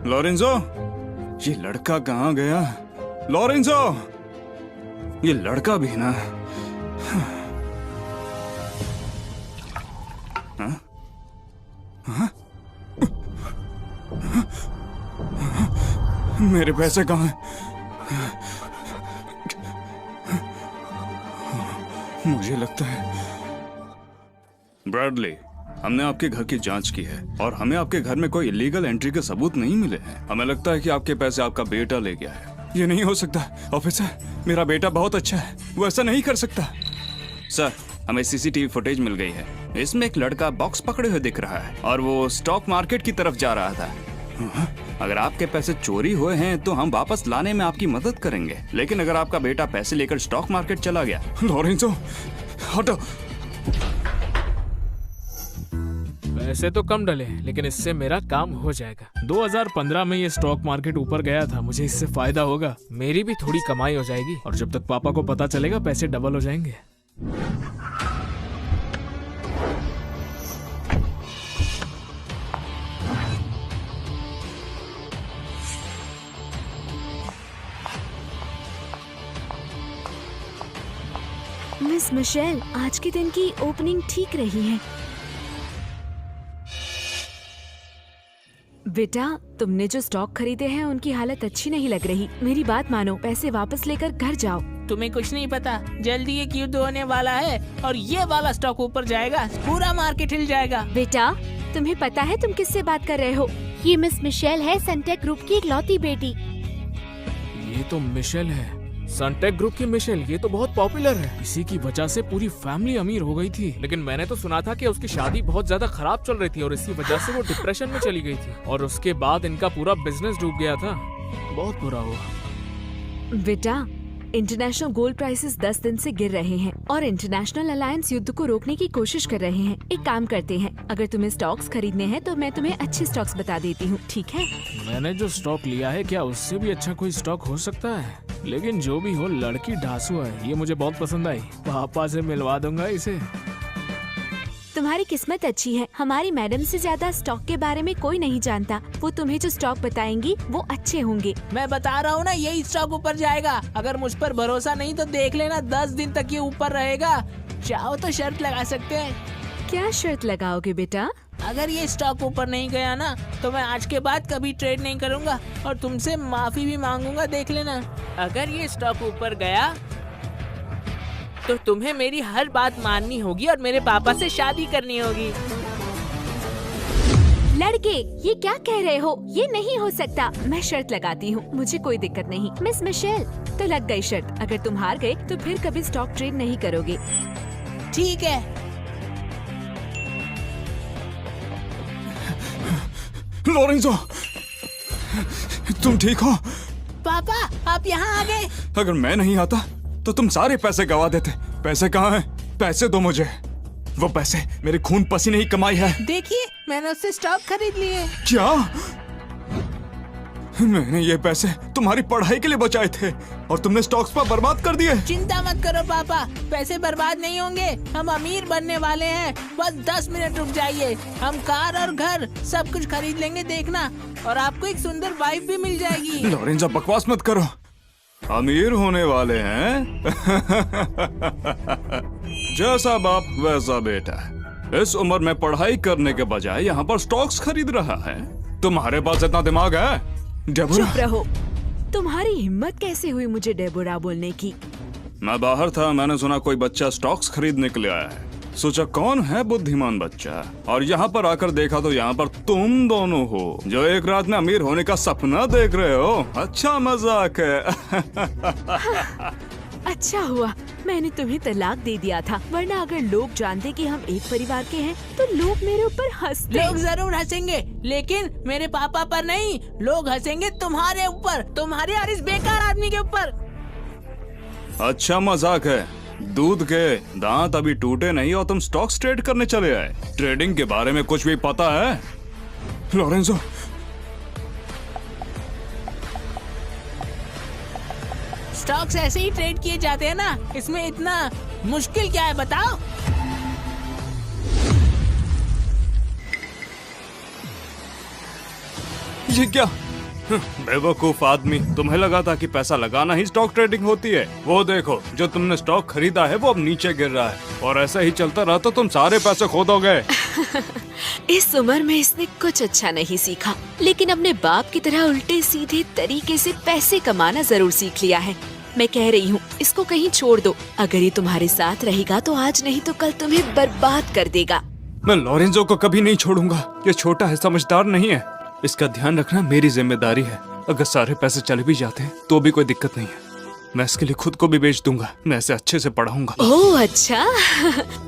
Lorenzo, ये लड़का कहाँ गया? लॉरेंजो, ये लड़का भी ना। हाँ? हाँ? मेरे पैसे कहाँ हैं? मुझे लगता है ब्रैडली, हमने आपके घर की जांच की है और हमें आपके घर में कोई इलीगल एंट्री के सबूत नहीं मिले हैं। हमें लगता है कि आपके पैसे आपका बेटा ले गया है। ये नहीं हो सकता ऑफिसर, मेरा बेटा बहुत अच्छा है, वो ऐसा नहीं कर सकता। सर, हमें सीसीटीवी फुटेज मिल गई है। इसमें एक लड़का बॉक्स पकड़े हुए दिख रहा है और वो स्टॉक मार्केट की तरफ जा रहा था। अगर आपके पैसे चोरी हुए हैं तो हम वापस लाने में आपकी मदद करेंगे, लेकिन अगर आपका बेटा पैसे लेकर स्टॉक मार्केट चला गया। लॉरेंजो, हटो। पैसे तो कम डले लेकिन इससे मेरा काम हो जाएगा। 2015 में ये स्टॉक मार्केट ऊपर गया था, मुझे इससे फायदा होगा, मेरी भी थोड़ी कमाई हो जाएगी और जब तक पापा को पता चलेगा पैसे डबल हो जाएंगे। मिस मिशेल, आज के दिन की ओपनिंग ठीक रही है। बेटा, तुमने जो स्टॉक खरीदे हैं उनकी हालत अच्छी नहीं लग रही। मेरी बात मानो, पैसे वापस लेकर घर जाओ। तुम्हें कुछ नहीं पता, जल्दी एक युद्ध होने वाला है और ये वाला स्टॉक ऊपर जाएगा, पूरा मार्केट हिल जाएगा। बेटा, तुम्हें पता है तुम किससे बात कर रहे हो? ये मिस मिशेल है, सनटेक ग्रुप की इकलौती बेटी। ये तो मिशेल है, सनटेक ग्रुप की मिशेल। ये तो बहुत पॉपुलर है, इसी की वजह से पूरी फैमिली अमीर हो गई थी। लेकिन मैंने तो सुना था कि उसकी शादी बहुत ज्यादा खराब चल रही थी और इसी वजह से वो डिप्रेशन में चली गई थी और उसके बाद इनका पूरा बिजनेस डूब गया था। बहुत बुरा हुआ। बेटा, इंटरनेशनल गोल्ड प्राइसेस 10 दिन से गिर रहे हैं और इंटरनेशनल अलायंस युद्ध को रोकने की कोशिश कर रहे हैं। एक काम करते हैं, अगर तुम्हें स्टॉक्स खरीदने हैं तो मैं तुम्हें अच्छे स्टॉक्स बता देती हूँ, ठीक है? मैंने जो स्टॉक लिया है क्या उससे भी अच्छा कोई स्टॉक हो सकता है? लेकिन जो भी हो, लड़की ढासू है, ये मुझे बहुत पसंद आई। पापा से मिलवा दूंगा इसे। तुम्हारी किस्मत अच्छी है, हमारी मैडम से ज्यादा स्टॉक के बारे में कोई नहीं जानता। वो तुम्हें जो स्टॉक बताएंगी वो अच्छे होंगे। मैं बता रहा हूँ ना, यही स्टॉक ऊपर जाएगा। अगर मुझ पर भरोसा नहीं तो देख लेना, 10 दिन तक ये ऊपर रहेगा। चाहो तो शर्त लगा सकते हैं। क्या शर्त लगाओगे बेटा? अगर ये स्टॉक ऊपर नहीं गया ना तो मैं आज के बाद कभी ट्रेड नहीं करूँगा और तुमसे माफी भी मांगूंगा, देख लेना। अगर ये स्टॉक ऊपर गया तो तुम्हें मेरी हर बात माननी होगी और मेरे पापा से शादी करनी होगी। लड़के, ये क्या कह रहे हो? ये नहीं हो सकता। मैं शर्त लगाती हूँ, मुझे कोई दिक्कत नहीं। मिस मिशेल, तो लग गई शर्त। अगर तुम हार गए तो फिर कभी स्टॉक ट्रेड नहीं करोगे। ठीक है। लॉरेंजो, तुम ठीक हो? पापा, आप यहाँ आ गए। अगर मैं नहीं आता तो तुम सारे पैसे गवा देते। पैसे कहाँ हैं? पैसे दो मुझे। वो पैसे मेरे खून पसीने ही कमाई है। देखिए, मैंने उससे स्टॉक खरीद लिए। क्या? मैंने ये पैसे तुम्हारी पढ़ाई के लिए बचाए थे और तुमने स्टॉक्स पर बर्बाद कर दिए। चिंता मत करो पापा, पैसे बर्बाद नहीं होंगे। हम अमीर बनने वाले हैं, बस 10 मिनट रुक जाइए। हम कार और घर सब कुछ खरीद लेंगे, देखना। और आपको एक सुंदर वाइफ भी मिल जाएगी। लॉरेंजो, बकवास मत करो। अमीर होने वाले हैं? जैसा बाप वैसा बेटा। इस उम्र में पढ़ाई करने के बजाय यहाँ पर स्टॉक्स खरीद रहा है। तुम्हारे पास इतना दिमाग है? डेबोरा, चुप रहो। तुम्हारी हिम्मत कैसे हुई मुझे डेबोरा बोलने की? मैं बाहर था, मैंने सुना कोई बच्चा स्टॉक्स खरीदने के लिए आया है। सोचा कौन है बुद्धिमान बच्चा, और यहाँ पर आकर देखा तो यहाँ पर तुम दोनों हो जो एक रात में अमीर होने का सपना देख रहे हो। अच्छा मजाक है। अच्छा हुआ मैंने तुम्हें तलाक दे दिया था, वरना अगर लोग जानते कि हम एक परिवार के हैं तो लोग मेरे ऊपर हंसते। लोग जरूर हंसेंगे, लेकिन मेरे पापा पर नहीं। लोग हंसेंगे तुम्हारे ऊपर, तुम्हारे और इस बेकार आदमी के ऊपर। अच्छा मजाक है। दूध के दांत अभी टूटे नहीं और तुम स्टॉक्स ट्रेड करने चले आए। ट्रेडिंग के बारे में कुछ भी पता है? लॉरेंजो, स्टॉक्स ऐसे ही ट्रेड किए जाते हैं ना, इसमें इतना मुश्किल क्या है बताओ? ये क्या? बेवकूफ आदमी, तुम्हें लगा था कि पैसा लगाना ही स्टॉक ट्रेडिंग होती है। वो देखो, जो तुमने स्टॉक खरीदा है वो अब नीचे गिर रहा है, और ऐसा ही चलता रहा तो तुम सारे पैसे खो दोगे। इस उम्र में इसने कुछ अच्छा नहीं सीखा, लेकिन अपने बाप की तरह उल्टे सीधे तरीके से पैसे कमाना जरूर सीख लिया है। मैं कह रही हूँ, इसको कहीं छोड़ दो। अगर ये तुम्हारे साथ रहेगा तो आज नहीं तो कल तुम्हें बर्बाद कर देगा। मैं लॉरेंजो को कभी नहीं छोड़ूंगा। ये छोटा है, समझदार नहीं है। इसका ध्यान रखना मेरी जिम्मेदारी है। अगर सारे पैसे चले भी जाते हैं तो भी कोई दिक्कत नहीं है। मैं इसके लिए खुद को भी बेच दूंगा। मैं इसे अच्छे से पढ़ाऊंगा। ओह अच्छा,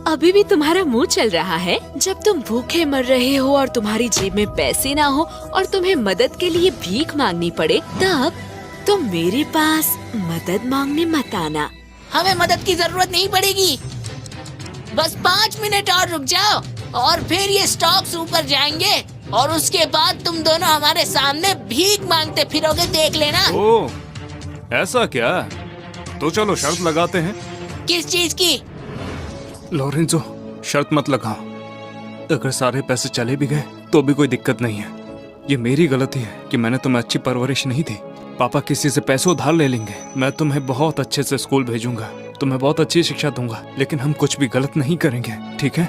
अभी भी तुम्हारा मुंह चल रहा है? जब तुम भूखे मर रहे हो और तुम्हारी जेब में पैसे ना हो और तुम्हें मदद के लिए भीख मांगनी पड़े, तब तुम मेरे पास मदद मांगने मत आना। हमें मदद की जरूरत नहीं पड़ेगी। बस 5 मिनट और रुक जाओ और फिर ये स्टॉक्स ऊपर जाएंगे और उसके बाद तुम दोनों हमारे सामने भीख मांगते फिरोगे, देख लेना। ओह, ऐसा क्या? तो चलो शर्त लगाते हैं। किस चीज की? लॉरेंजो, शर्त मत लगाओ। अगर सारे पैसे चले भी गए तो भी कोई दिक्कत नहीं है। ये मेरी गलती है कि मैंने तुम्हें अच्छी परवरिश नहीं दी। पापा किसी से पैसे उधार ले लेंगे। मैं तुम्हें बहुत अच्छे से स्कूल भेजूंगा, तुम्हें बहुत अच्छी शिक्षा दूंगा, लेकिन हम कुछ भी गलत नहीं करेंगे, ठीक है?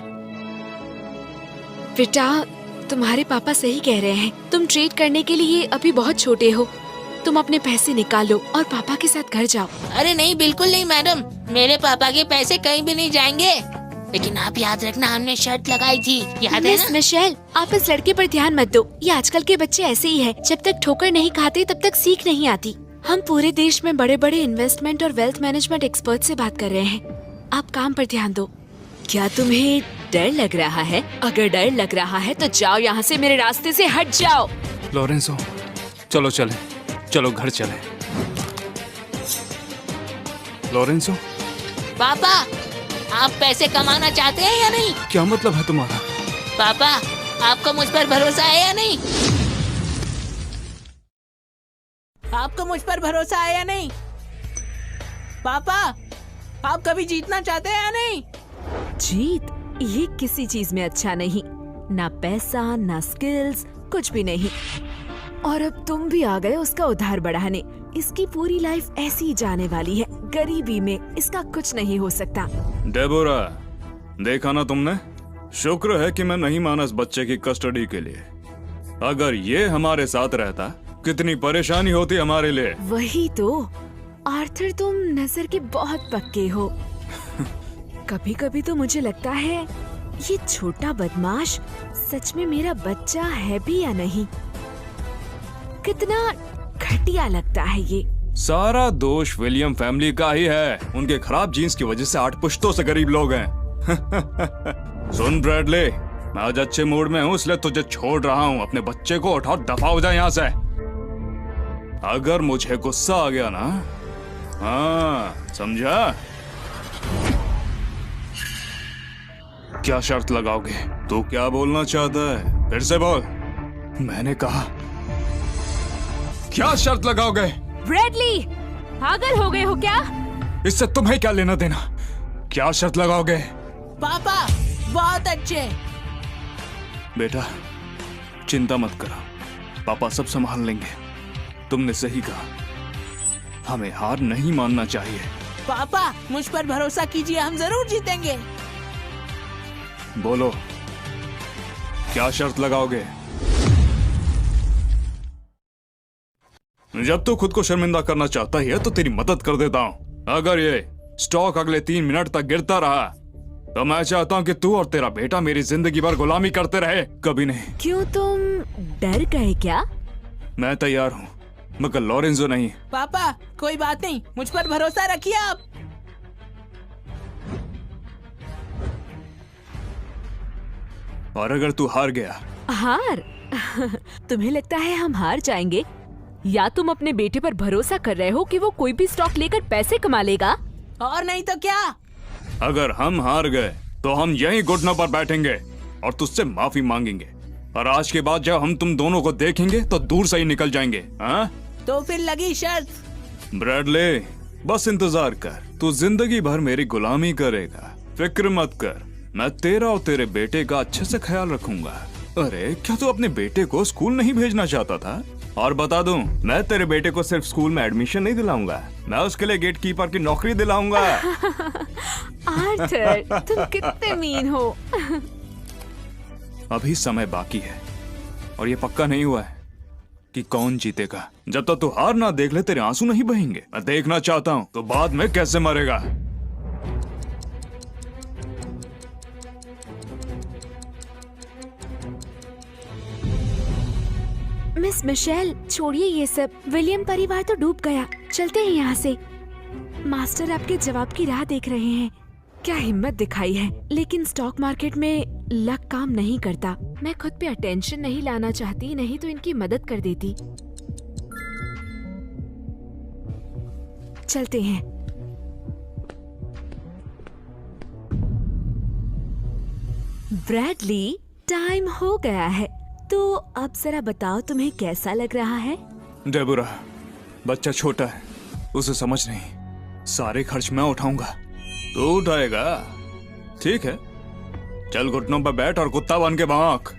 बेटा, तुम्हारे पापा सही कह रहे हैं। तुम ट्रेड करने के लिए अभी बहुत छोटे हो। तुम अपने पैसे निकालो और पापा के साथ घर जाओ। अरे नहीं, बिल्कुल नहीं मैडम। मेरे पापा के पैसे कहीं भी नहीं जाएंगे। लेकिन आप याद रखना, हमने शर्त लगाई थी, याद है मिस ना? मिशेल, आप इस लड़के पर ध्यान मत दो। ये आजकल के बच्चे ऐसे ही हैं। जब तक ठोकर नहीं खाते तब तक सीख नहीं आती। हम पूरे देश में बड़े बड़े इन्वेस्टमेंट और वेल्थ मैनेजमेंट एक्सपर्ट से बात कर रहे हैं। आप काम पर ध्यान दो। क्या तुम्हें डर लग रहा है? अगर डर लग रहा है तो जाओ यहाँ से, मेरे रास्ते से हट जाओ। लॉरेंजो, चलो चले, चलो घर चले। लॉरेंजो, पापा, आप पैसे कमाना चाहते हैं या नहीं? क्या मतलब है तुम्हारा? पापा, आपको मुझ पर भरोसा है या नहीं? आपको मुझ पर भरोसा है या नहीं? पापा, आप कभी जीतना चाहते हैं या नहीं? जीत, ये किसी चीज में अच्छा नहीं। ना पैसा, ना स्किल्स, कुछ भी नहीं। और अब तुम भी आ गए उसका उधार बढ़ाने। इसकी पूरी लाइफ ऐसी ही जाने वाली है, गरीबी में। इसका कुछ नहीं हो सकता। डेबोरा, देखा ना तुमने? शुक्र है कि मैं नहीं माना इस बच्चे की कस्टडी के लिए। अगर ये हमारे साथ रहता, कितनी परेशानी होती हमारे लिए। वही तो। आर्थर, तुम नजर के बहुत पक्के हो। कभी कभी तो मुझे लगता है ये छोटा बदमाश सच में मेरा बच्चा है भी या नहीं। कितना घटिया लगता है ये। सारा दोष विलियम फैमिली का ही है। उनके खराब जीन्स की वजह से 8 पुश्तों से गरीब लोग हैं। सुन ब्रैडली, मैं आज अच्छे मूड में हूँ, इसलिए तुझे छोड़ रहा हूँ। अपने बच्चे को उठाओ, दफा हो जाए यहाँ से। अगर मुझे गुस्सा आ गया ना, हाँ समझा? क्या शर्त लगाओगे? तू क्या बोलना चाहता है? फिर से बोल। मैंने कहा, क्या शर्त लगाओगे? ब्रैडली, पागल हो गए हो क्या? इससे तुम्हें क्या लेना देना? क्या शर्त लगाओगे? पापा, बहुत अच्छे। बेटा, चिंता मत करो, पापा सब संभाल लेंगे। तुमने सही कहा, हमें हार नहीं मानना चाहिए। पापा, मुझ पर भरोसा कीजिए, हम जरूर जीतेंगे। बोलो, क्या शर्त लगाओगे? जब तू खुद को शर्मिंदा करना चाहता ही है तो तेरी मदद कर देता हूँ। अगर ये स्टॉक अगले 3 मिनट तक गिरता रहा तो मैं चाहता हूँ कि तू और तेरा बेटा मेरी जिंदगी भर गुलामी करते रहे, कभी नहीं। क्यों, तुम डर गए क्या? मैं तैयार हूँ, मगर लॉरेंजो नहीं। पापा, कोई बात नहीं, मुझ पर भरोसा रखिए आप। और अगर तू हार गया? हार? तुम्हें लगता है हम हार जाएंगे? या तुम अपने बेटे पर भरोसा कर रहे हो कि वो कोई भी स्टॉक लेकर पैसे कमा लेगा? और नहीं तो क्या? अगर हम हार गए तो हम यहीं घुटनों पर बैठेंगे और तुझसे माफी मांगेंगे। और आज के बाद जब हम तुम दोनों को देखेंगे तो दूर से ही निकल जाएंगे। हाँ? तो फिर लगी शर्त। ब्रैडली, बस इंतजार कर। तू जिंदगी भर मेरी गुलामी करेगा, फिक्र मत कर। मैं तेरा और तेरे बेटे का अच्छे से ख्याल रखूंगा। अरे क्या तू अपने बेटे को स्कूल नहीं भेजना चाहता था? और बता दूं, मैं तेरे बेटे को सिर्फ स्कूल में एडमिशन नहीं दिलाऊंगा, मैं उसके लिए गेट कीपर की नौकरी दिलाऊंगा। आर्थर, तुम कितने मीन हो। अभी समय बाकी है और ये पक्का नहीं हुआ है कि कौन जीतेगा। जब तक तू हार ना देख ले तेरे आंसू नहीं बहेंगे। मैं देखना चाहता हूँ तो बाद में कैसे मरेगा। मिस मिशेल, छोड़िए ये सब। विलियम परिवार तो डूब गया, चलते हैं यहाँ से। मास्टर आपके जवाब की राह देख रहे हैं। क्या हिम्मत दिखाई है, लेकिन स्टॉक मार्केट में लक काम नहीं करता। मैं खुद पे अटेंशन नहीं लाना चाहती, नहीं तो इनकी मदद कर देती। चलते हैं। ब्रैडली, टाइम हो गया है, तो अब जरा बताओ तुम्हें कैसा लग रहा है? डेबोरा, बच्चा छोटा है, उसे समझ नहीं। सारे खर्च मैं उठाऊंगा। तू उठाएगा? ठीक है, चल घुटनों पर बैठ और कुत्ता बन के भौंक।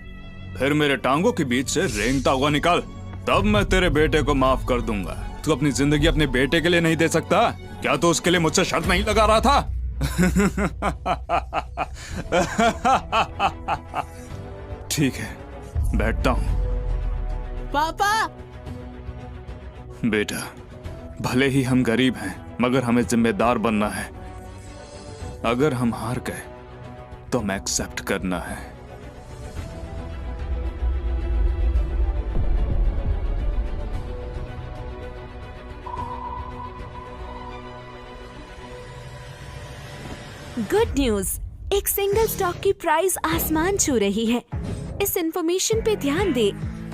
फिर मेरे टांगों के बीच से रेंगता हुआ निकल, तब मैं तेरे बेटे को माफ कर दूंगा। तू अपनी जिंदगी अपने बेटे के लिए नहीं दे सकता? क्या तू उसके लिए मुझसे शर्त नहीं लगा रहा था? ठीक है, बैठता हूँ। पापा! बेटा, भले ही हम गरीब हैं, मगर हमें जिम्मेदार बनना है। अगर हम हार गए तो हमें एक्सेप्ट करना है। गुड न्यूज, एक सिंगल स्टॉक की प्राइस आसमान छू रही है। इस इंफॉर्मेशन पे ध्यान दे।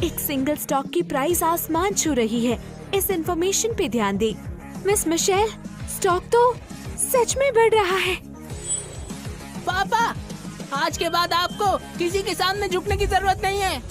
एक सिंगल स्टॉक की प्राइस आसमान छू रही है। इस इंफॉर्मेशन पे ध्यान दे। मिस मिशेल, स्टॉक तो सच में बढ़ रहा है। पापा, आज के बाद आपको किसी के सामने झुकने की जरूरत नहीं है।